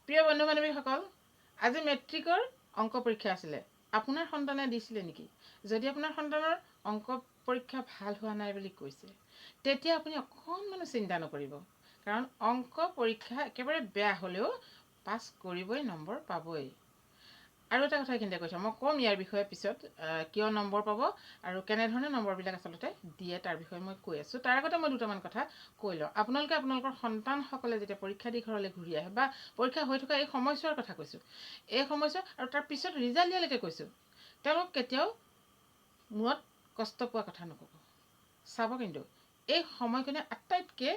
প্ৰিয় বন্ধু বান্ধৱীসকল, আজি মেট্ৰিকৰ অংক পৰীক্ষা আছিলে। আপোনাৰ সন্তানে দিছিলে নেকি? যদি আপোনাৰ সন্তানৰ অংক পৰীক্ষা ভাল হোৱা নাই বুলি কৈছে, তেতিয়া আপুনি অকণমানো চিন্তা নকৰিব। কাৰণ অংক পৰীক্ষা একেবাৰে বেয়া হ'লেও পাছ কৰিবই, নম্বৰ পাবই। আৰু এটা কথা এইখিনিতে কৈছোঁ, মই ক'ম ইয়াৰ বিষয়ে পিছত কিয় নম্বৰ পাব আৰু কেনেধৰণে নম্বৰবিলাক আচলতে দিয়ে তাৰ বিষয়ে মই কৈ আছোঁ। তাৰ আগতে মই দুটামান কথা কৈ লওঁ। আপোনালোকে আপোনালোকৰ সন্তানসকলে যেতিয়া পৰীক্ষা দি ঘৰলৈ ঘূৰি আহে বা পৰীক্ষা হৈ থকা এই সময়ছোৱাৰ কথা কৈছোঁ, এই সময়ছোৱা আৰু তাৰ পিছত ৰিজাল্ট দিয়ালৈকে কৈছোঁ, তেওঁলোক কেতিয়াও মূৰত কষ্ট পোৱা কথা নক'ব। চাব কিন্তু এই সময়খিনি আটাইতকৈ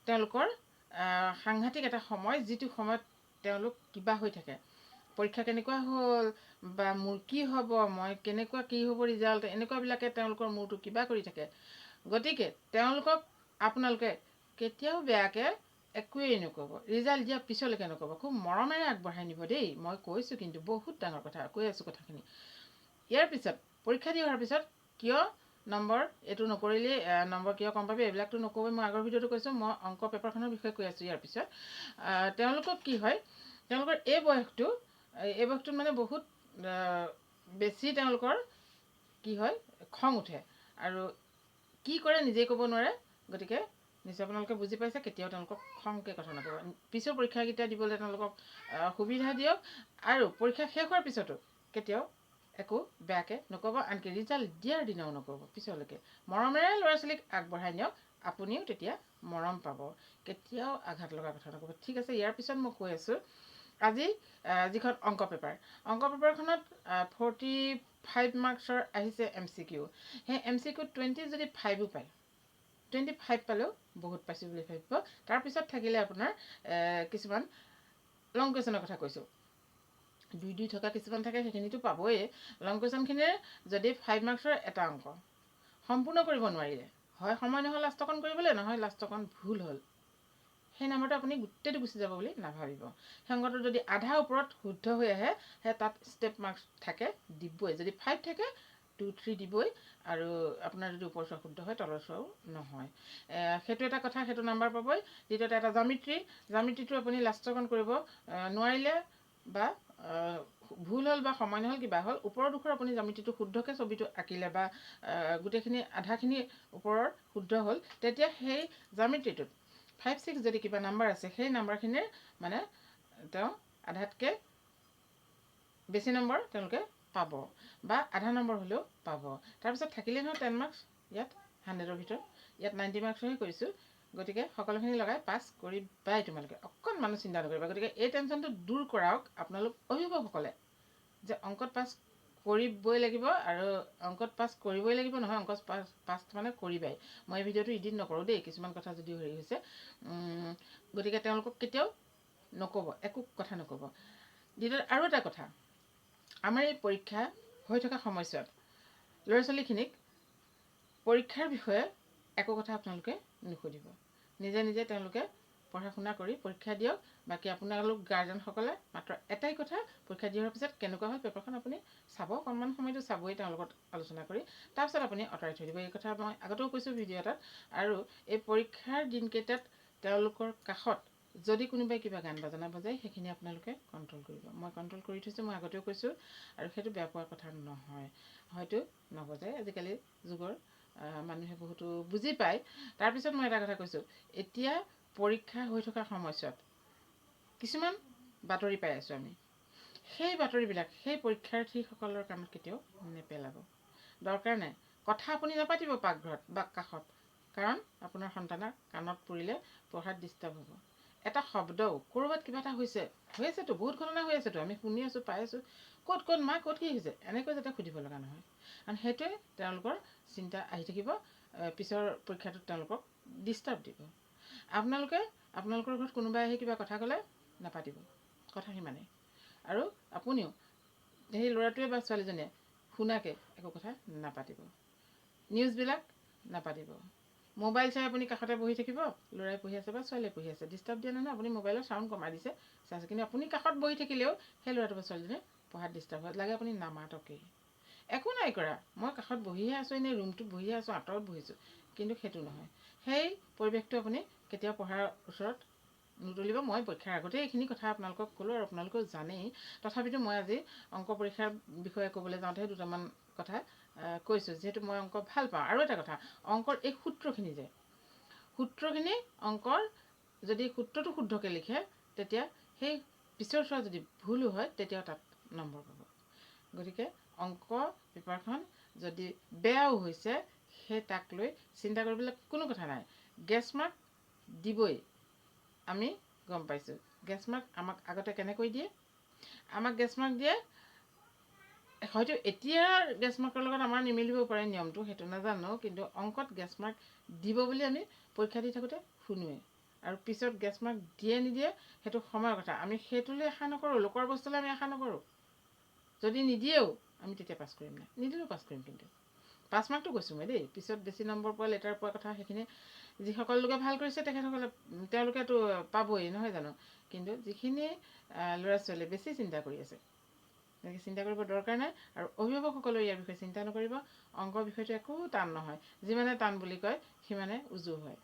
তেওঁলোকৰ সাংঘাতিক এটা সময়, যিটো সময়ত তেওঁলোক কিবা হৈ থাকে। পৰীক্ষা কেনেকুৱা হ'ল বা মোৰ কি হ'ব, মই কেনেকুৱা কি হ'ব ৰিজাল্ট, এনেকুৱাবিলাকে তেওঁলোকৰ মূৰটো কিবা কৰি থাকে। গতিকে তেওঁলোকক আপোনালোকে কেতিয়াও বেয়াকৈ একোৱেই নক'ব, ৰিজাল্ট দিয়াৰ পিছলৈকে নক'ব, খুব মৰমেৰে আগবঢ়াই নিব দেই। মই কৈছোঁ কিন্তু বহুত ডাঙৰ কথা কৈ আছোঁ কথাখিনি। ইয়াৰ পিছত পৰীক্ষা দি অহাৰ পিছত কিয় নম্বৰ এইটো নকৰিলেই নম্বৰ কিয় কম পাবি, এইবিলাকতো নক'বই। মই আগৰ ভিডিঅ'টো কৈছোঁ, মই অংক পেপাৰখনৰ বিষয়ে কৈ আছোঁ। ইয়াৰ পিছত তেওঁলোকক কি হয়, তেওঁলোকৰ এই বয়সটোত মানে বহুত বেছি তেওঁলোকৰ কি হয়, খং উঠে আৰু কি কৰে নিজেই ক'ব নোৱাৰে। গতিকে নিশ্চয় আপোনালোকে বুজি পাইছে, কেতিয়াও তেওঁলোকক খংকৈ কথা নক'ব। পিছৰ পৰীক্ষাকেইটা দিবলৈ তেওঁলোকক সুবিধা দিয়ক আৰু পৰীক্ষা শেষ হোৱাৰ পিছতো কেতিয়াও একো বেয়াকৈ নক'ব, আনকি ৰিজাল্ট দিয়াৰ দিনাও নক'ব। পিছলৈকে মৰমেৰে ল'ৰা ছোৱালীক আগবঢ়াই নিয়ক, আপুনিও তেতিয়া মৰম পাব, কেতিয়াও আঘাত লগা কথা নক'ব। ঠিক আছে, ইয়াৰ পিছত মই কৈ আছোঁ আজি যিখন অংক পেপাৰখনত 45 মাৰ্কছৰ আহিছে MCQ। সেই MCQ 20 যদি 5ও পায়, 25 পালেও বহুত পাইছোঁ বুলি ভাবিব। তাৰপিছত থাকিলে আপোনাৰ কিছুমান লং কুৱেশ্যনৰ কথা কৈছোঁ, 2 থকা কিছুমান থাকে, সেইখিনিতো পাবই। লং কুৱেশ্যনখিনিৰ যদি 5 মাৰ্কছৰ এটা অংক সম্পূৰ্ণ কৰিব নোৱাৰিলে, হয় সময় নহ'ল লাষ্টকণ কৰিবলৈ, নহয় লাষ্টকণ ভুল হ'ল, সেই নম্বৰটো আপুনি গোটেইটো গুচি যাব বুলি নাভাবিব। সেই অংকটো যদি আধা ওপৰত শুদ্ধ হৈ আহে, সেই তাত ষ্টেপ মাৰ্কছ থাকে, দিবই। যদি 5 থাকে 2, 3 দিবই। আৰু আপোনাৰ যদি ওপৰ চোৱা শুদ্ধ হয়, তলৰ চোৱাও নহয়, সেইটো এটা কথা, সেইটো নাম্বাৰ পাবই। দ্বিতীয়তে এটা জামিট্ৰিটো আপুনি লাষ্টকণ কৰিব নোৱাৰিলে বা ভুল হ'ল বা সময় নহ'ল, কিবা হ'ল, ওপৰৰ দুখৰ আপুনি জামিট্ৰিটো শুদ্ধকৈ ছবিটো আঁকিলে বা গোটেইখিনি আধাখিনি ওপৰৰ শুদ্ধ হ'ল, তেতিয়া সেই জামিট্ৰিটোত 5, 6 যদি কিবা নাম্বাৰ আছে, সেই নাম্বাৰখিনিৰ মানে তেওঁ আধাতকৈ বেছি নম্বৰ তেওঁলোকে পাব বা আধা নম্বৰ হ'লেও পাব। তাৰপিছত থাকিলে নহয় 10 মাৰ্কছ, ইয়াত 100ৰ ভিতৰত, ইয়াত 90 মাৰ্কছৰহে কৰিছোঁ। গতিকে সকলোখিনি লগাই পাছ কৰিবাই তোমালোকে, অকণমানো চিন্তা নকৰিবা। গতিকে এই টেনশ্যনটো দূৰ কৰাওক আপোনালোক অভিভাৱকসকলে, যে অংকত পাছ কৰিবই লাগিব আৰু অংকত পাছ কৰিবই লাগিব, নহয় অংকত পাছ মানে কৰিবাই। মই এই ভিডিঅ'টো এডিট নকৰোঁ দেই, কিছুমান কথা যদিও হেৰি হৈছে। গতিকে তেওঁলোকক কেতিয়াও নক'ব, একো কথা নক'ব। দ্বিতীয়তে আৰু এটা কথা, আমাৰ এই পৰীক্ষা হৈ থকা সময়ছোৱাত ল'ৰা ছোৱালীখিনিক পৰীক্ষাৰ বিষয়ে একো কথা আপোনালোকে নুসুধিব। নিজে নিজে তেওঁলোকে পঢ়া শুনা কৰি পৰীক্ষা দিয়ক। বাকী আপোনালোক গাৰ্জেনসকলে মাত্ৰ এটাই কথা, পৰীক্ষা দি অহাৰ পিছত কেনেকুৱা হ'ল পেপাৰখন আপুনি চাব, অকণমান সময়টো চাবই তেওঁৰ লগত আলোচনা কৰি, তাৰপিছত আপুনি আঁতৰাই থৈ দিব। এই কথা মই আগতেও কৈছোঁ ভিডিঅ' এটাত। আৰু এই পৰীক্ষাৰ দিনকেইটাত তেওঁলোকৰ কাষত যদি কোনোবাই কিবা গান বাজনা বজায়, সেইখিনি আপোনালোকে কণ্ট্ৰল কৰিব। মই কণ্ট্ৰল কৰি থৈছোঁ, মই আগতেও কৈছোঁ, আৰু সেইটো বেয়া পোৱাৰ কথা নহয়, হয়তো নবজায়, আজিকালি যুগৰ মানুহে বহুতো বুজি পায়। তাৰপিছত মই এটা কথা কৈছোঁ, এতিয়া পৰীক্ষা হৈ থকা সময়ছোৱাত কিছুমান বাতৰি পাই আছোঁ আমি, সেই বাতৰিবিলাক সেই পৰীক্ষাৰ্থীসকলৰ কামত কেতিয়াও নেপেলাব, দৰকাৰ নাই। কথা আপুনি নাপাতিব পাকঘৰত বা কাষত, কাৰণ আপোনাৰ সন্তানৰ কাণত পৰিলে পঢ়াত ডিষ্টাৰ্ব হ'ব। এটা শব্দও ক'ৰবাত কিবা এটা হৈছেতো, বহুত ঘটনা হৈ আছেতো, আমি শুনি আছোঁ, পাই আছোঁ, ক'ত মা ক'ত কি হৈছে, এনেকৈ যাতে সুধিব লগা নহয়। কাৰণ সেইটোৱে তেওঁলোকৰ চিন্তা আহি থাকিব, পিছৰ পৰীক্ষাটোত তেওঁলোকক ডিষ্টাৰ্ব দিব। আপোনালোকৰ ঘৰত কোনোবাই আহি কিবা কথা ক'লে নাপাতিব, কথা সিমানেই। আৰু আপুনিও সেই ল'ৰাটোৱে বা ছোৱালীজনীয়ে শুনাকৈ একো কথা নাপাতিব, নিউজবিলাক নাপাতিব। মোবাইল চাই আপুনি কাষতে বহি থাকিব, ল'ৰাই পঢ়ি আছে বা ছোৱালীয়ে পঢ়ি আছে, ডিষ্টাৰ্ব দিয়া নহয়, আপুনি মোবাইলৰ চাউণ্ড কমাই দিছে চাইছে, কিন্তু আপুনি কাষত বহি থাকিলেও সেই ল'ৰাটো বা ছোৱালীজনীয়ে পঢ়াত ডিষ্টাৰ্ব হয়, লাগে আপুনি নামাতকেই, একো নাই কৰা, মই কাষত বহিহে আছোঁ, এনেই ৰুমটোত বহিহে আছোঁ, আঁতৰত বহিছোঁ, কিন্তু সেইটো নহয়। সেই পৰিৱেশটো আপুনি কেতিয়াও পঢ়াৰ ওচৰত নুতুলিব। মই পৰীক্ষাৰ আগতে এইখিনি কথা আপোনালোকক ক'লোঁ আৰু আপোনালোকেও জানেই। তথাপিতো মই আজি অংক পৰীক্ষাৰ বিষয়ে ক'বলৈ যাওঁতে দুটামান কথা কৈছোঁ, যিহেতু মই অংক ভাল পাওঁ। আৰু এটা কথা, অংকৰ এই সূত্ৰখিনি অংকৰ যদি সূত্ৰটো শুদ্ধকৈ লিখে, তেতিয়া সেই পিছৰ চোৱা যদি ভুলো হয় তেতিয়াও তাত নম্বৰ পাব। গতিকে অংক পেপাৰখন যদি বেয়াও হৈছে, সেই তাক লৈ চিন্তা কৰিবলৈ কোনো কথা নাই। গেছ মাৰ্ক দিবই, আমি গম পাইছোঁ। গেছ মাৰ্ক আমাক আগতে কেনেকৈ দিয়ে? আমাক গেছ মাৰ্ক দিয়ে, হয়তো এতিয়া গেছ মাৰ্কৰ লগত আমাৰ নিমিলিব পাৰে নিয়মটো, সেইটো নাজানো, কিন্তু অংকত গেছ মাৰ্ক দিব বুলি আমি পৰীক্ষা দি থাকোঁতে শুনোৱে। আৰু পিছত গেছ মাৰ্ক দিয়ে নিদিয়ে সেইটো সময়ৰ কথা। আমি সেইটোলৈ আশা নকৰোঁ, লোকৰ বস্তুলৈ আমি আশা নকৰোঁ। যদি নিদিয়েও আমি তেতিয়া পাছ কৰিম নাই, নিদিলেও পাছ কৰিম। কিন্তু পাছ মাৰ্কটো কৈছোঁ মই দেই, পিছত বেছি নম্বৰ পোৱা লেটাৰ পোৱা কথা সেইখিনি যিসকল লোকে ভাল কৰিছে তেখেতসকলে তেওঁলোকেতো পাবই, নহয় জানো? কিন্তু যিখিনি ল'ৰা ছোৱালীয়ে বেছি চিন্তা কৰি আছে, তেনেকৈ চিন্তা কৰিব দৰকাৰ নাই। আৰু অভিভাৱকসকলেও ইয়াৰ বিষয়ে চিন্তা নকৰিব। অংকৰ বিষয়টো একো টান নহয়, যিমানে টান বুলি কয় সিমানে উজু হয়।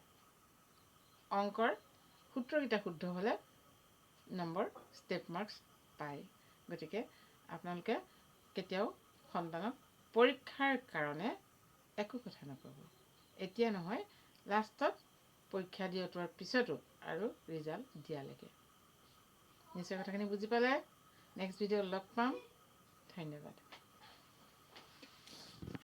অংকৰ সূত্ৰকেইটা শুদ্ধ হ'লে নম্বৰ ষ্টেপ মাৰ্কছ পায়। গতিকে আপোনালোকে কেতিয়াও সন্তানক পৰীক্ষাৰ কাৰণে একো কথা নক'ব। এতিয়া নহয়, লাষ্টত পৰীক্ষা দি অতোৱাৰ পিছতো আৰু ৰিজাল্ট দিয়ালৈকে। নিশ্চয় কথাখিনি বুজি পালে? নেক্সট ভিডিঅ'ত লগ পাম। ধন্যবাদ।